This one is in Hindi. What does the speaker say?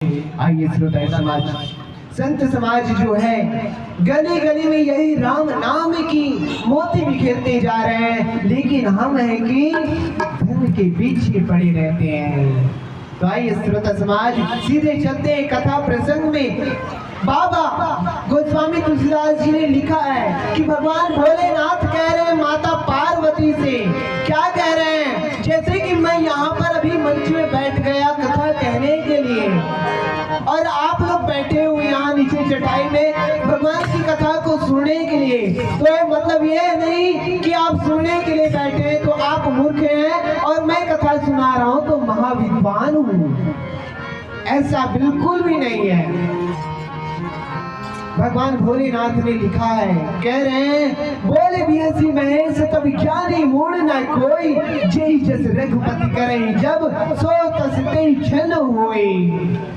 आइए श्रोता समाज, संत समाज जो है गली गली में यही राम नाम की मोती बिखेरते जा रहे हैं, लेकिन हम है कि धर्म के पीछे पड़े रहते हैं। तो आइए श्रोता समाज सीधे चलते हैं कथा प्रसंग में। बाबा गोस्वामी तुलसीदास जी ने लिखा है कि भगवान भोलेनाथ कह रहे हैं माता पार्वती से, क्या कह रहे हैं? जैसे कि मैं यहाँ पर अभी मंच में बैठ गया कथा कहने के लिए और आप लोग बैठे हुए यहाँ नीचे चटाई में भगवान की कथा को सुनने के लिए, तो मतलब ये नहीं कि आप सुनने के लिए बैठे हैं तो आप मूर्ख हैं और मैं कथा सुना रहा हूँ तो महाविद्वान हूँ, ऐसा बिल्कुल भी नहीं है। भगवान भोलेनाथ ने लिखा है, कह रहे हैं बोले बिहसी महेश तब ज्ञानी मूड न कोई, जय जस रघुपति करे जब सो तस ते क्षण होए।